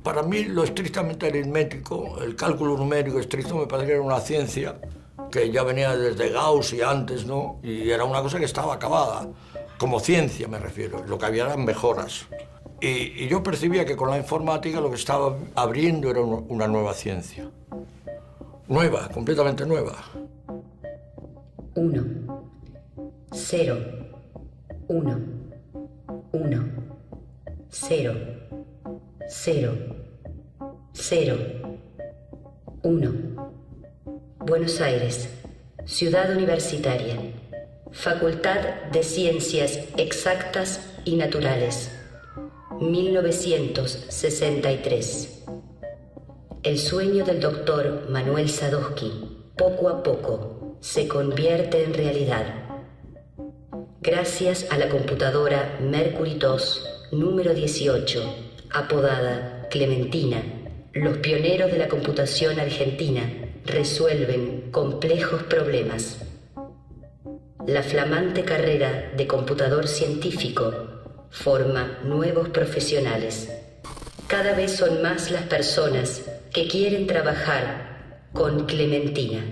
Para mí lo estrictamente aritmético, el cálculo numérico estricto, me parece que era una ciencia que ya venía desde Gauss y antes, ¿no? Y era una cosa que estaba acabada, como ciencia me refiero, lo que había eran mejoras. Y yo percibía que con la informática lo que estaba abriendo era una nueva ciencia. Nueva, completamente nueva. 1, 0, 1, 1, 0, 0, 0, 1. Buenos Aires, Ciudad Universitaria, Facultad de Ciencias Exactas y Naturales, 1963. El sueño del doctor Manuel Sadowski, poco a poco, se convierte en realidad. Gracias a la computadora Mercury 2, número 18, apodada Clementina, los pioneros de la computación argentina resuelven complejos problemas. La flamante carrera de computador científico forma nuevos profesionales. Cada vez son más las personas que quieren trabajar con Clementina.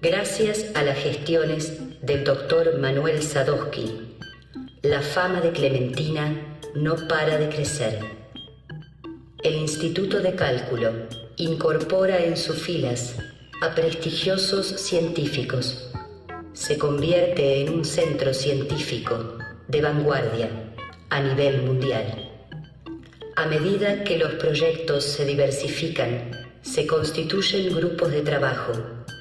Gracias a las gestiones del doctor Manuel Sadowski, la fama de Clementina no para de crecer. El Instituto de Cálculo incorpora en sus filas a prestigiosos científicos. Se convierte en un centro científico de vanguardia a nivel mundial. A medida que los proyectos se diversifican, se constituyen grupos de trabajo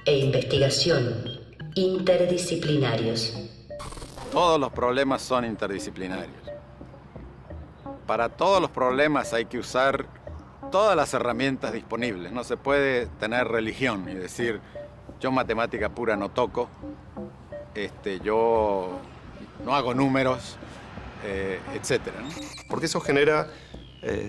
e investigación interdisciplinarios. Todos los problemas son interdisciplinarios. Para todos los problemas hay que usar todas las herramientas disponibles. No se puede tener religión y decir, yo matemática pura no toco, yo no hago números, etcétera, ¿no? Porque eso genera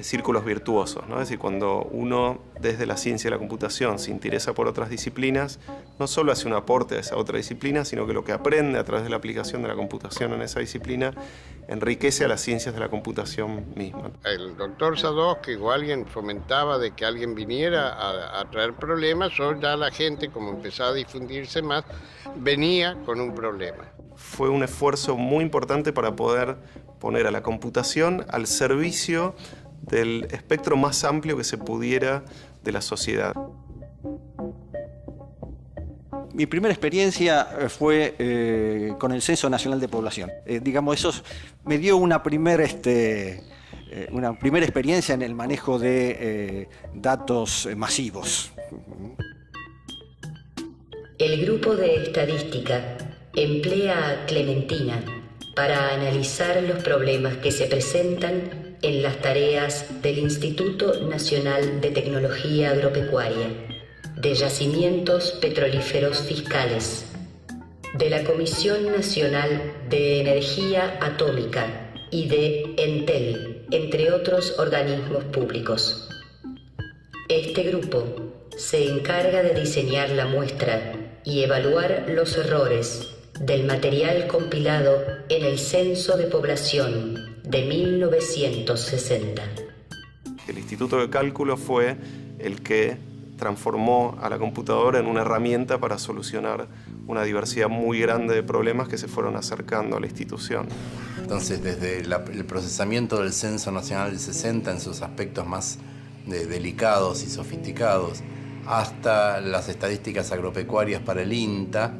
círculos virtuosos, ¿no? Es decir, cuando uno desde la ciencia de la computación se interesa por otras disciplinas, no solo hace un aporte a esa otra disciplina, sino que lo que aprende a través de la aplicación de la computación en esa disciplina enriquece a las ciencias de la computación misma. El doctor Sadowski o alguien fomentaba de que alguien viniera a traer problemas, o ya la gente, como empezaba a difundirse más, venía con un problema. Fue un esfuerzo muy importante para poder poner a la computación al servicio del espectro más amplio que se pudiera de la sociedad. Mi primera experiencia fue con el Censo Nacional de Población. Digamos, eso me dio una primera experiencia en el manejo de datos masivos. El grupo de estadística emplea a Clementina para analizar los problemas que se presentan en las tareas del Instituto Nacional de Tecnología Agropecuaria, de Yacimientos Petrolíferos Fiscales, de la Comisión Nacional de Energía Atómica y de Entel, entre otros organismos públicos. Este grupo se encarga de diseñar la muestra y evaluar los errores del material compilado en el Censo de Población de 1960. El Instituto de Cálculo fue el que transformó a la computadora en una herramienta para solucionar una diversidad muy grande de problemas que se fueron acercando a la institución. Entonces, desde el procesamiento del Censo Nacional del 60 en sus aspectos más delicados y sofisticados, hasta las estadísticas agropecuarias para el INTA,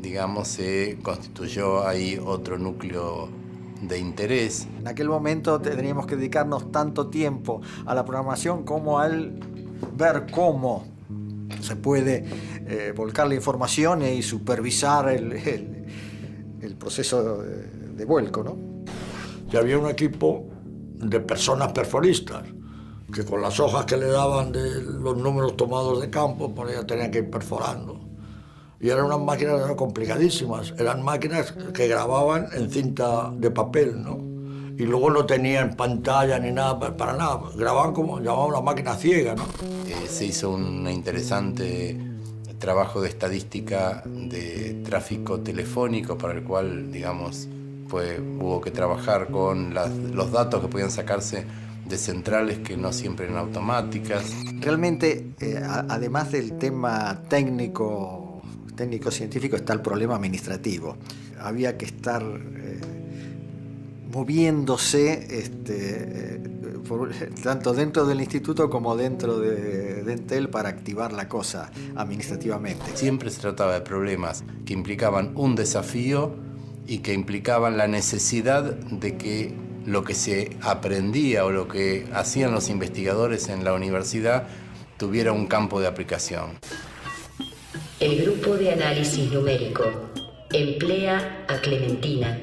digamos, se constituyó ahí otro núcleo de interés. En aquel momento teníamos que dedicarnos tanto tiempo a la programación como al ver cómo se puede volcar la información y supervisar el proceso de vuelco, ¿no? y había un equipo de personas perforistas, que con las hojas que le daban de los números tomados de campo, pues ya tenían que ir perforando. Y eran unas máquinas complicadísimas, eran máquinas que grababan en cinta de papel, ¿no? Y luego no tenían pantalla ni nada, para nada, grababan como llamaban una máquina ciega, ¿no? Se hizo un interesante trabajo de estadística de tráfico telefónico para el cual, digamos, hubo que trabajar con los datos que podían sacarse de centrales que no siempre eran automáticas. Realmente, además del tema técnico-científico, está el problema administrativo. Había que estar moviéndose tanto dentro del instituto como dentro de Entel para activar la cosa administrativamente. Siempre se trataba de problemas que implicaban un desafío y que implicaban la necesidad de que lo que se aprendía o lo que hacían los investigadores en la universidad tuviera un campo de aplicación. El grupo de análisis numérico emplea a Clementina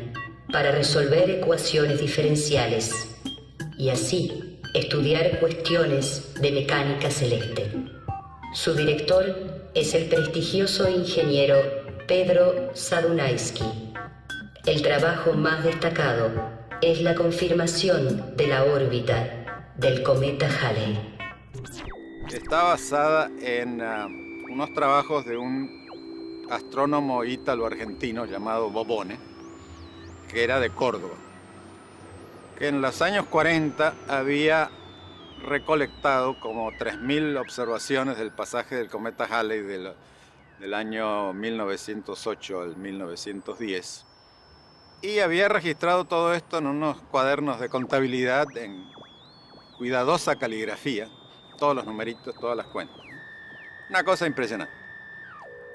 para resolver ecuaciones diferenciales y así estudiar cuestiones de mecánica celeste. Su director es el prestigioso ingeniero Pedro Sadunaiski. El trabajo más destacado es la confirmación de la órbita del cometa Halley. Está basada en unos trabajos de un astrónomo ítalo-argentino llamado Bobone, que era de Córdoba, que en los años 40 había recolectado como 3.000 observaciones del pasaje del cometa Halley del año 1908 al 1910. Y había registrado todo esto en unos cuadernos de contabilidad en cuidadosa caligrafía, todos los numeritos, todas las cuentas. Una cosa impresionante.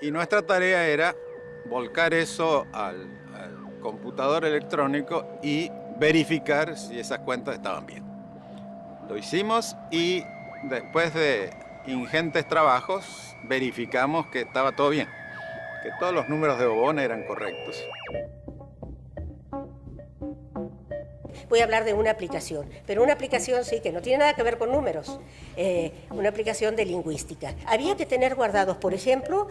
Y nuestra tarea era volcar eso al computador electrónico y verificar si esas cuentas estaban bien. Lo hicimos y después de ingentes trabajos verificamos que estaba todo bien, que todos los números de Bobone eran correctos. Voy a hablar de una aplicación, pero una aplicación sí que no tiene nada que ver con números, una aplicación de lingüística. Había que tener guardados, por ejemplo,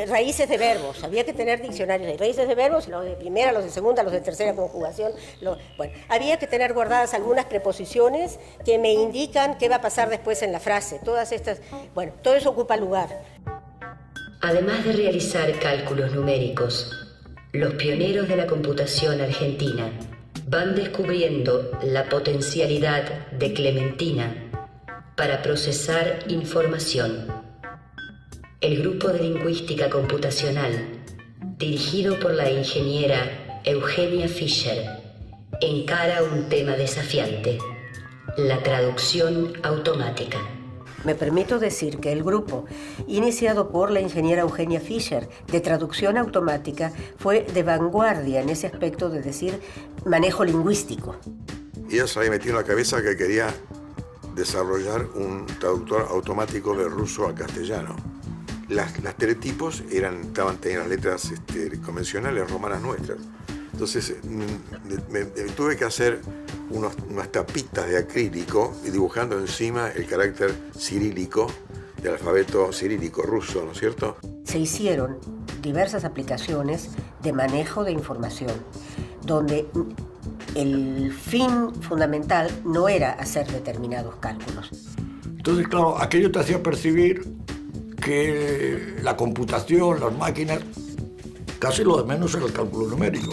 raíces de verbos, había que tener diccionarios de raíces de verbos, los de primera, los de segunda, los de tercera conjugación. Había que tener guardadas algunas preposiciones que me indican qué va a pasar después en la frase. Todas estas, todo eso ocupa lugar. Además de realizar cálculos numéricos, los pioneros de la computación argentina van descubriendo la potencialidad de Clementina para procesar información. El grupo de lingüística computacional, dirigido por la ingeniera Eugenia Fischer, encara un tema desafiante: la traducción automática. Me permito decir que el grupo, iniciado por la ingeniera Eugenia Fischer, de traducción automática, fue de vanguardia en ese aspecto de decir manejo lingüístico. Ella se había metido en la cabeza que quería desarrollar un traductor automático de ruso a castellano. Las teletipos tenían las letras convencionales romanas nuestras. Entonces me tuve que hacer unas tapitas de acrílico y dibujando encima el carácter cirílico del alfabeto cirílico ruso, ¿no es cierto? Se hicieron diversas aplicaciones de manejo de información, donde el fin fundamental no era hacer determinados cálculos. Entonces, claro, aquello te hacía percibir que la computación, las máquinas, casi lo de menos era el cálculo numérico.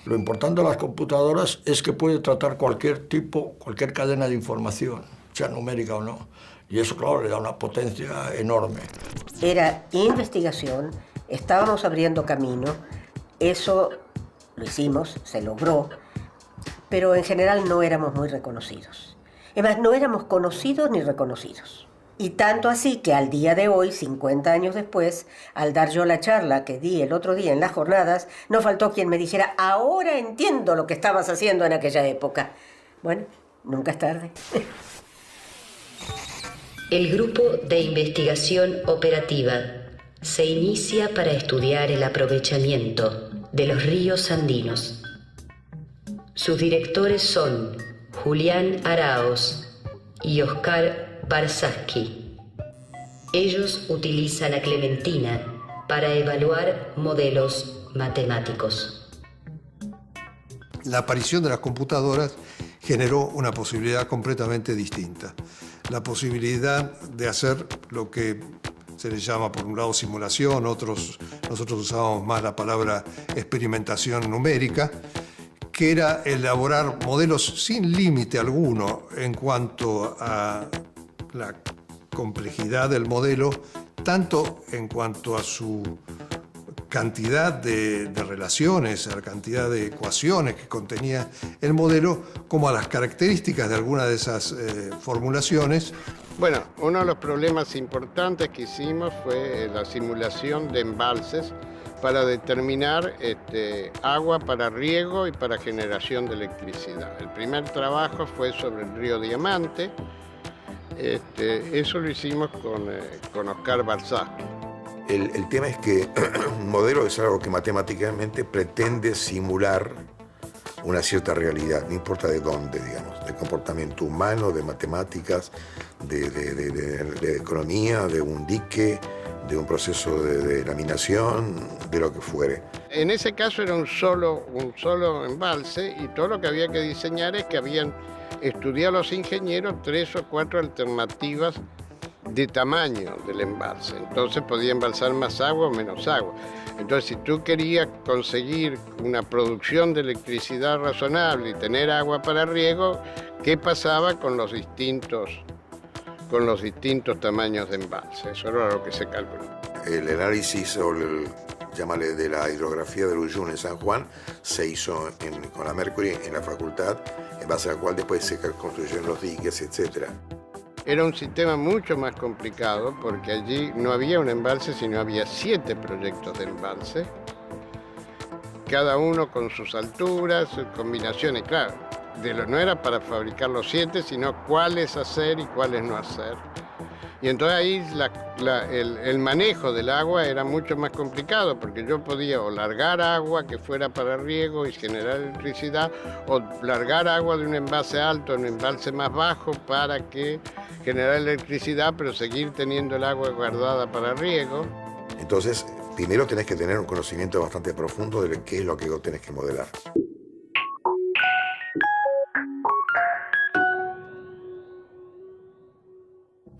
Lo importante de las computadoras es que puede tratar cualquier cadena de información, sea numérica o no. Y eso, claro, le da una potencia enorme. Era investigación, estábamos abriendo camino, eso lo hicimos, se logró, pero en general no éramos muy reconocidos. Es más, no éramos conocidos ni reconocidos. Y tanto así que al día de hoy, 50 años después, al dar yo la charla que di el otro día en las jornadas, no faltó quien me dijera: ahora entiendo lo que estabas haciendo en aquella época. Bueno, nunca es tarde. El grupo de investigación operativa se inicia para estudiar el aprovechamiento de los ríos andinos. Sus directores son Julián Araoz y Oscar Barsaski. Ellos utilizan a Clementina para evaluar modelos matemáticos. La aparición de las computadoras generó una posibilidad completamente distinta. La posibilidad de hacer lo que se le llama por un lado simulación, nosotros usábamos más la palabra experimentación numérica, que era elaborar modelos sin límite alguno en cuanto a la complejidad del modelo, tanto en cuanto a su cantidad de relaciones, a la cantidad de ecuaciones que contenía el modelo, como a las características de alguna de esas formulaciones. Bueno, uno de los problemas importantes que hicimos fue la simulación de embalses para determinar agua para riego y para generación de electricidad. El primer trabajo fue sobre el río Diamante. Eso lo hicimos con Oscar Barsaski. El tema es que un modelo es algo que matemáticamente pretende simular una cierta realidad, no importa de dónde, digamos, de comportamiento humano, de matemáticas, de economía, de un dique, de un proceso de laminación, de lo que fuere. En ese caso era un solo embalse, y todo lo que había que diseñar es que habían estudiado los ingenieros 3 o 4 alternativas de tamaño del embalse. Entonces podía embalsar más agua o menos agua. Entonces, si tú querías conseguir una producción de electricidad razonable y tener agua para riego, ¿qué pasaba con los distintos tamaños de embalse? Eso era lo que se calculó. El análisis llámale de la hidrografía del Uyuni en San Juan se hizo con la Mercury en la facultad, en base a la cual después se construyeron los diques, etc. Era un sistema mucho más complicado porque allí no había un embalse, sino había 7 proyectos de embalse, cada uno con sus alturas, sus combinaciones. Claro, no era para fabricar los 7, sino cuáles hacer y cuáles no hacer. Y entonces ahí el manejo del agua era mucho más complicado, porque yo podía o largar agua que fuera para riego y generar electricidad, o largar agua de un embalse alto a un embalse más bajo para que generar electricidad, pero seguir teniendo el agua guardada para riego. Entonces, primero tenés que tener un conocimiento bastante profundo de qué es lo que vos tenés que modelar.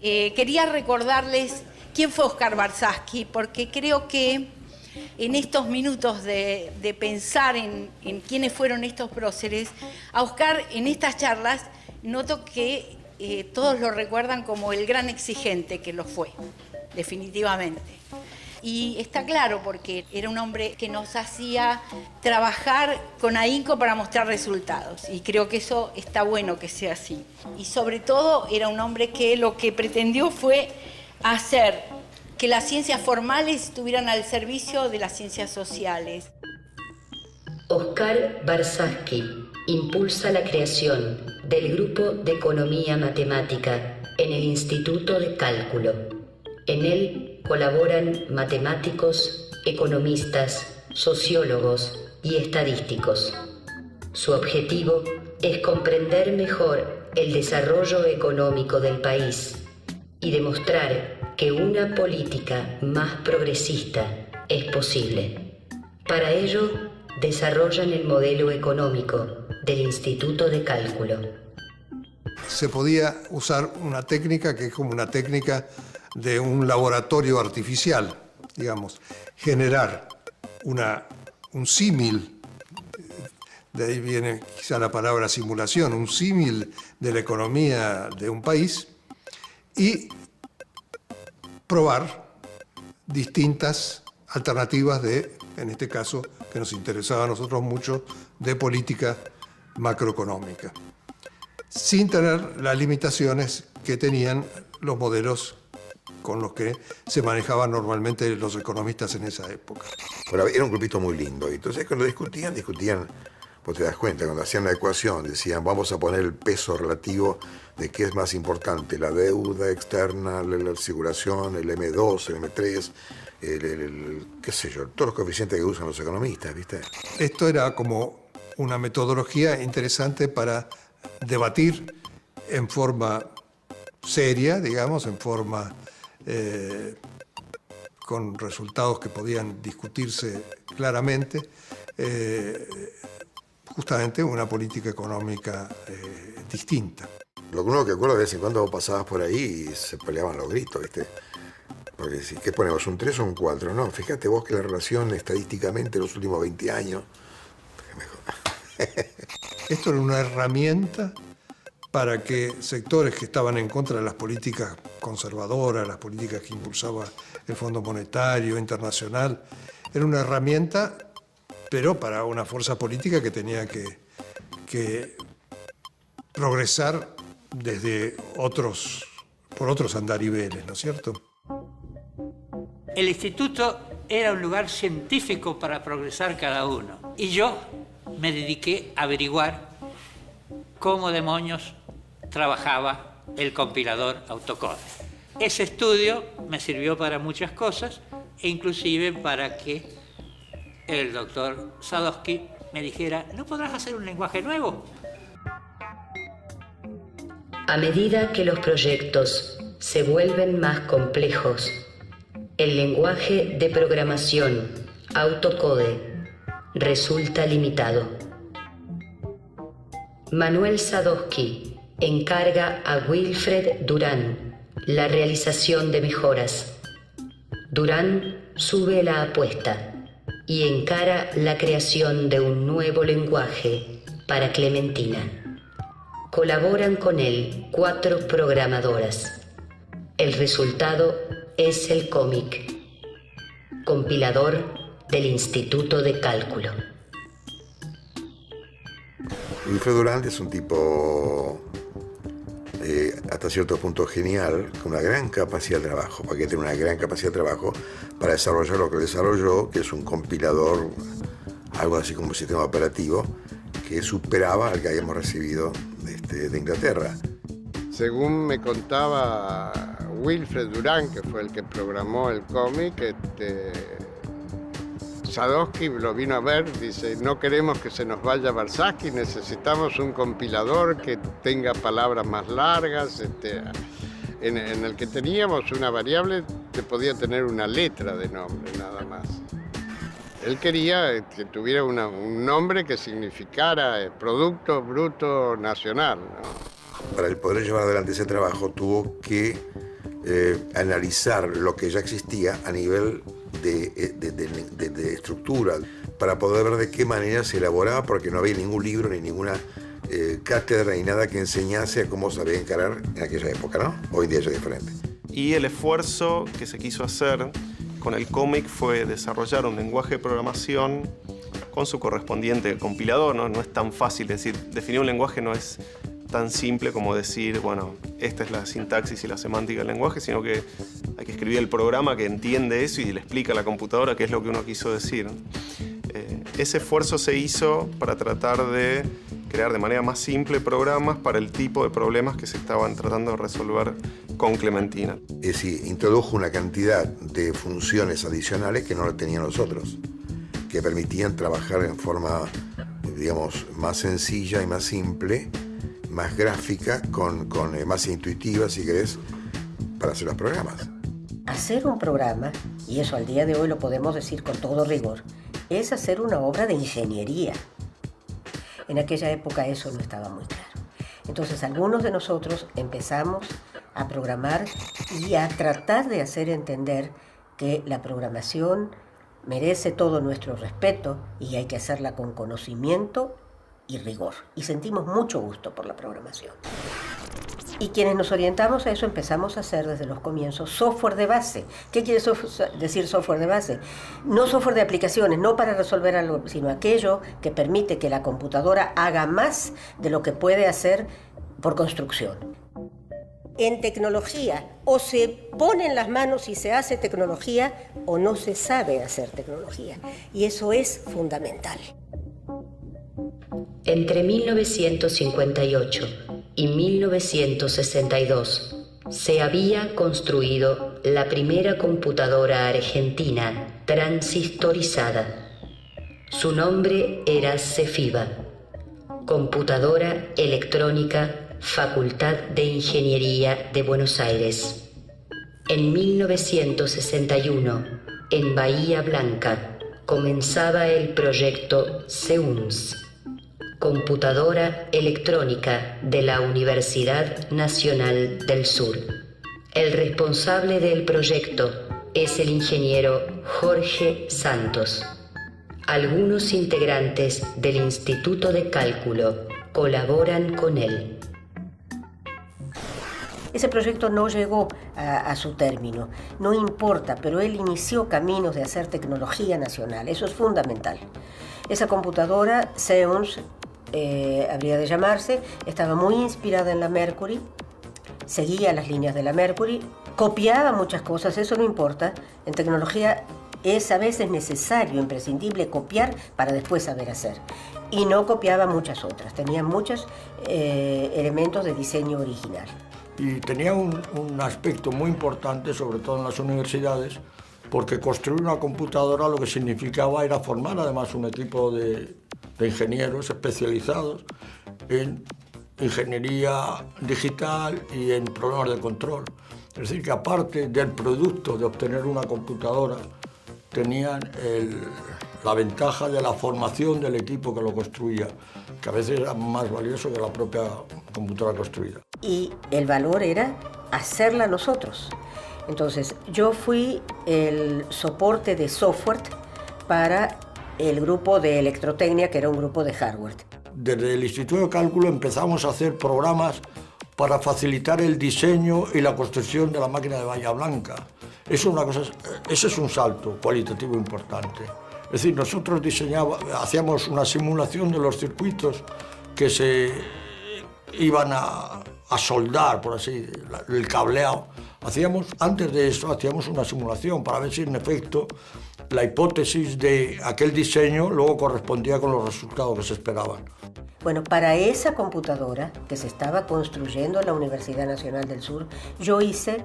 Quería recordarles quién fue Oscar Barsaski, porque creo que en estos minutos de pensar en quiénes fueron estos próceres, a Oscar en estas charlas noto que todos lo recuerdan como el gran exigente que lo fue, definitivamente. Y está claro, porque era un hombre que nos hacía trabajar con ahínco para mostrar resultados. Y creo que eso está bueno que sea así. Y sobre todo era un hombre que lo que pretendió fue hacer que las ciencias formales estuvieran al servicio de las ciencias sociales. Oscar Barsaski impulsa la creación del Grupo de Economía Matemática en el Instituto de Cálculo. En él colaboran matemáticos, economistas, sociólogos y estadísticos. Su objetivo es comprender mejor el desarrollo económico del país y demostrar que una política más progresista es posible. Para ello, desarrollan el modelo económico del Instituto de Cálculo. Se podía usar una técnica que es como una técnica de un laboratorio artificial, digamos, generar un símil, de ahí viene quizá la palabra simulación, un símil de la economía de un país y probar distintas alternativas en este caso, que nos interesaba a nosotros mucho, de política macroeconómica, sin tener las limitaciones que tenían los modelos con los que se manejaban normalmente los economistas en esa época. Bueno, era un grupito muy lindo. Entonces, cuando discutían, pues te das cuenta, cuando hacían la ecuación, decían, vamos a poner el peso relativo de qué es más importante, la deuda externa, la circulación, el M2, el M3, qué sé yo, todos los coeficientes que usan los economistas, ¿viste? Esto era como una metodología interesante para debatir en forma seria, digamos, en forma con resultados que podían discutirse claramente, justamente una política económica distinta. Lo único que acuerdo de vez en cuando vos pasabas por ahí y se peleaban los gritos, ¿viste? Porque si, ¿qué ponemos? ¿Un 3 o un 4? No, fíjate vos que la relación estadísticamente en los últimos 20 años... Esto era una herramienta para que sectores que estaban en contra de las políticas conservadoras, las políticas que impulsaba el Fondo Monetario Internacional, era una herramienta, pero para una fuerza política que tenía que progresar desde por otros andariveles, ¿no es cierto? El instituto era un lugar científico para progresar cada uno. Y yo me dediqué a averiguar cómo demonios trabajaba el compilador AutoCode. Ese estudio me sirvió para muchas cosas, e inclusive para que el doctor Sadowski me dijera, ¿no podrás hacer un lenguaje nuevo? A medida que los proyectos se vuelven más complejos, el lenguaje de programación AutoCode resulta limitado. Manuel Sadowski encarga a Wilfred Durán la realización de mejoras. Durán sube la apuesta y encara la creación de un nuevo lenguaje para Clementina. Colaboran con él 4 programadoras. El resultado es el cómic, compilador del Instituto de Cálculo. Wilfred Durán es un tipo hasta cierto punto genial, con una gran capacidad de trabajo, porque tiene una gran capacidad de trabajo para desarrollar lo que desarrolló, que es un compilador, algo así como un sistema operativo, que superaba al que habíamos recibido de Inglaterra. Según me contaba Wilfred Durán, que fue el que programó el cómic, Sadowski lo vino a ver, dice, no queremos que se nos vaya Barsaski, necesitamos un compilador que tenga palabras más largas, en el que teníamos una variable que podía tener una letra de nombre nada más. Él quería que tuviera un nombre que significara Producto Bruto Nacional, ¿no? Para el poder llevar adelante ese trabajo tuvo que analizar lo que ya existía a nivel de estructura, para poder ver de qué manera se elaboraba, porque no había ningún libro ni ninguna cátedra ni nada que enseñase a cómo se había encarar en aquella época, ¿no? Hoy día ya es diferente. Y el esfuerzo que se quiso hacer con el cómic fue desarrollar un lenguaje de programación con su correspondiente compilador, ¿no? No es tan fácil, es decir, definir un lenguaje no es tan simple como decir, bueno, esta es la sintaxis y la semántica del lenguaje, sino que hay que escribir el programa que entiende eso y le explica a la computadora qué es lo que uno quiso decir. Ese esfuerzo se hizo para tratar de crear de manera más simple programas para el tipo de problemas que se estaban tratando de resolver con Clementina. Es decir, introdujo una cantidad de funciones adicionales que no lo tenían los otros, que permitían trabajar en forma, digamos, más sencilla y más simple, más gráfica, con más intuitiva, si querés, para hacer los programas. Hacer un programa, y eso al día de hoy lo podemos decir con todo rigor, es hacer una obra de ingeniería. En aquella época eso no estaba muy claro. Entonces algunos de nosotros empezamos a programar y a tratar de hacer entender que la programación merece todo nuestro respeto y hay que hacerla con conocimiento y rigor. Y sentimos mucho gusto por la programación. Y quienes nos orientamos a eso empezamos a hacer desde los comienzos software de base. ¿Qué quiere decir software de base? No software de aplicaciones, no para resolver algo, sino aquello que permite que la computadora haga más de lo que puede hacer por construcción. En tecnología, o se ponen las manos y se hace tecnología, o no se sabe hacer tecnología. Y eso es fundamental. Entre 1958 y 1962 se había construido la primera computadora argentina transistorizada. Su nombre era Cefiba Computadora Electrónica, Facultad de Ingeniería de Buenos Aires. En 1961, en Bahía Blanca, comenzaba el proyecto CEUNS, Computadora Electrónica de la Universidad Nacional del Sur. El responsable del proyecto es el ingeniero Jorge Santos. Algunos integrantes del Instituto de Cálculo colaboran con él. Ese proyecto no llegó a su término, no importa, pero él inició caminos de hacer tecnología nacional, eso es fundamental. Esa computadora, CEUNS, habría de llamarse, estaba muy inspirada en la Mercury, seguía las líneas de la Mercury, copiaba muchas cosas, eso no importa, en tecnología es a veces necesario, imprescindible copiar para después saber hacer. Y no copiaba muchas otras, tenía muchos elementos de diseño original. Y tenía un aspecto muy importante, sobre todo en las universidades, porque construir una computadora lo que significaba era formar además un equipo de ingenieros especializados en ingeniería digital y en problemas de control. Es decir, que aparte del producto de obtener una computadora, tenían la ventaja de la formación del equipo que lo construía, que a veces era más valioso que la propia computadora construida. Y el valor era hacerla nosotros. Entonces, yo fui el soporte de software para el grupo de electrotecnia, que era un grupo de hardware. Desde el Instituto de Cálculo empezamos a hacer programas para facilitar el diseño y la construcción de la máquina de Bahía Blanca. Ese es un salto cualitativo importante. Es decir, nosotros hacíamos una simulación de los circuitos que se iban a soldar, por así, el cableado. Antes de eso, hacíamos una simulación para ver si en efecto la hipótesis de aquel diseño luego correspondía con los resultados que se esperaban. Bueno, para esa computadora que se estaba construyendo en la Universidad Nacional del Sur, yo hice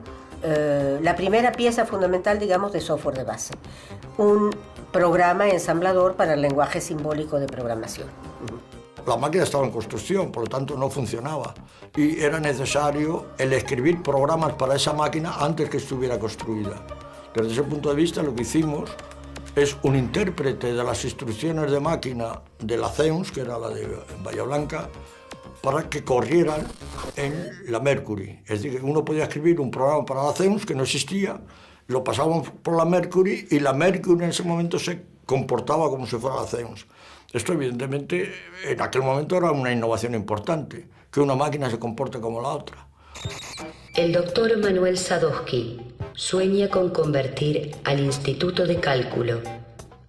la primera pieza fundamental, digamos, de software de base. Un programa ensamblador para el lenguaje simbólico de programación. La máquina estaba en construcción, por lo tanto no funcionaba. Y era necesario el escribir programas para esa máquina antes que estuviera construida. Desde ese punto de vista, lo que hicimos es un intérprete de las instrucciones de máquina de la CEUNS, que era la de Bahía Blanca, para que corrieran en la Mercury. Es decir, que uno podía escribir un programa para la CEUNS que no existía, lo pasábamos por la Mercury y la Mercury en ese momento se comportaba como si fuera la CEUNS. Esto evidentemente en aquel momento era una innovación importante, que una máquina se comporte como la otra. El doctor Manuel Sadowski sueña con convertir al Instituto de Cálculo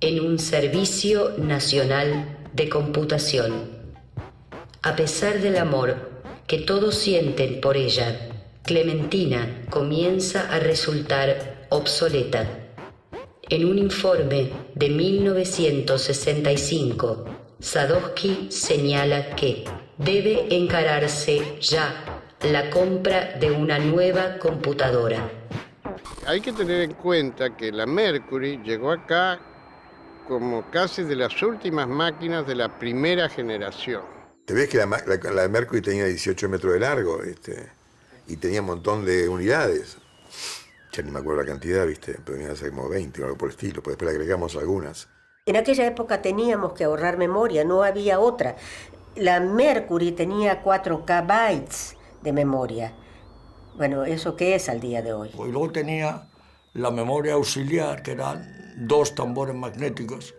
en un servicio nacional de computación. A pesar del amor que todos sienten por ella, Clementina comienza a resultar obsoleta. En un informe de 1965, Sadowski señala que debe encararse ya la compra de una nueva computadora. Hay que tener en cuenta que la Mercury llegó acá como casi de las últimas máquinas de la primera generación. Te ves que la Mercury tenía 18 metros de largo y tenía un montón de unidades. Ya ni me acuerdo la cantidad, ¿viste? Pero venía a ser como 20 o algo por el estilo, pues después le agregamos algunas. En aquella época teníamos que ahorrar memoria, no había otra. La Mercury tenía 4K bytes de memoria. Bueno, ¿eso qué es al día de hoy? Y luego tenía la memoria auxiliar, que eran 2 tambores magnéticos,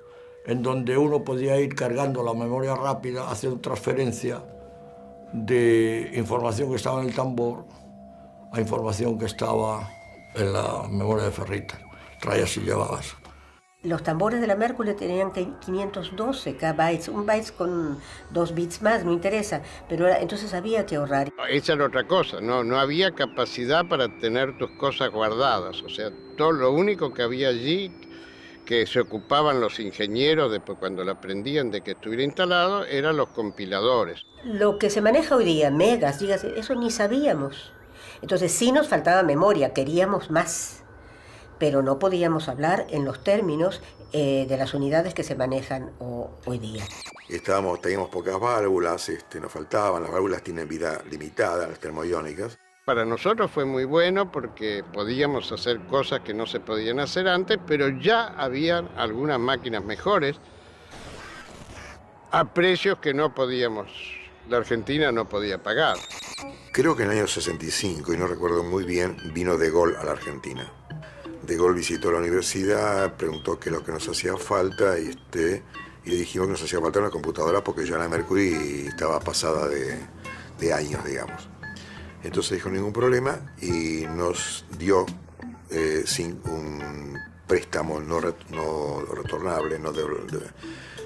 en donde uno podía ir cargando la memoria rápida, haciendo transferencia de información que estaba en el tambor a información que estaba en la memoria de ferritas. Traías y llevabas. Los tambores de la Mercury tenían 512 bytes, un byte con 2 bits más, no interesa, pero entonces había que ahorrar. Esa era otra cosa, no había capacidad para tener tus cosas guardadas, o sea, todo lo único que había allí que se ocupaban los ingenieros después cuando lo aprendían de que estuviera instalado eran los compiladores. Lo que se maneja hoy día, megas, gigas, eso ni sabíamos. Entonces sí nos faltaba memoria, queríamos más. pero no podíamos hablar en los términos de las unidades que se manejan hoy día. Teníamos pocas válvulas, nos faltaban, las válvulas tienen vida limitada, las termoiónicas. Para nosotros fue muy bueno porque podíamos hacer cosas que no se podían hacer antes, pero ya habían algunas máquinas mejores a precios que no podíamos, la Argentina no podía pagar. Creo que en el año 65, y no recuerdo muy bien, vino De Gaulle a la Argentina. De Gaulle visitó la universidad, preguntó qué es lo que nos hacía falta y le dijimos que nos hacía falta una computadora porque ya la Mercury estaba pasada de años, digamos. Entonces dijo ningún problema y nos dio un préstamo no retornable,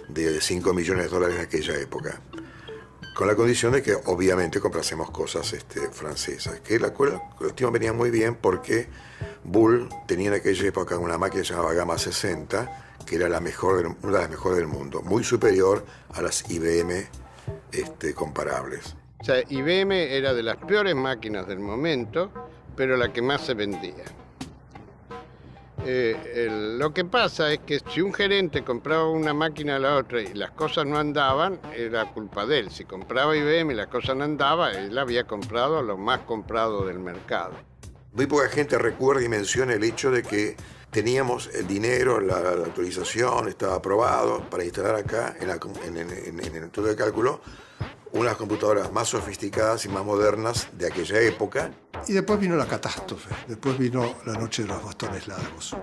de $5 millones de aquella época, con la condición de que obviamente comprásemos cosas francesas, que la cuestión venía muy bien porque Bull tenía en aquella época una máquina llamada Gamma 60, que era una de las mejores del mundo, muy superior a las IBM comparables. O sea, IBM era de las peores máquinas del momento, pero la que más se vendía. Lo que pasa es que si un gerente compraba una máquina a la otra y las cosas no andaban, era culpa de él. Si compraba IBM y las cosas no andaban, él había comprado lo más comprado del mercado. Muy poca gente recuerda y menciona el hecho de que teníamos el dinero, la autorización, estaba aprobado para instalar acá, en el estudio de cálculo, unas computadoras más sofisticadas y más modernas de aquella época. Y después vino la catástrofe, después vino la noche de los bastones largos.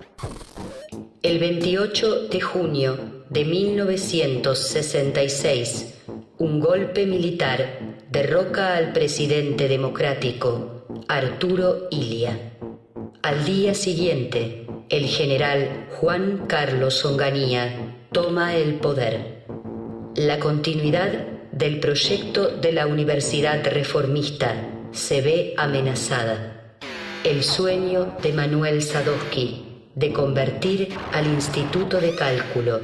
El 28 de junio de 1966, un golpe militar derroca al presidente democrático Arturo Illia. Al día siguiente, el general Juan Carlos Onganía toma el poder. La continuidad del proyecto de la Universidad Reformista se ve amenazada. El sueño de Manuel Sadowski de convertir al Instituto de Cálculo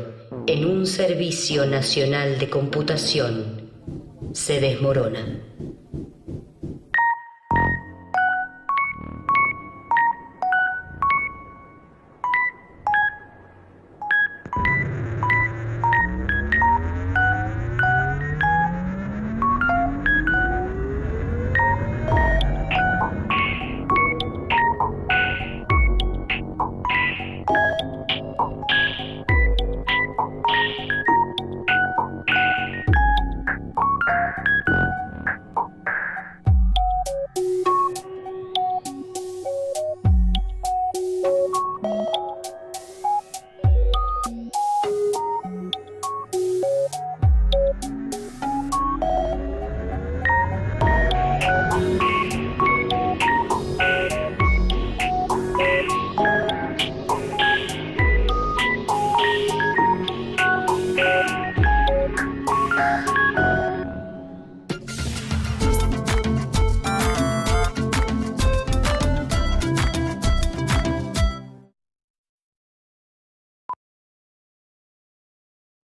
en un servicio nacional de computación se desmorona.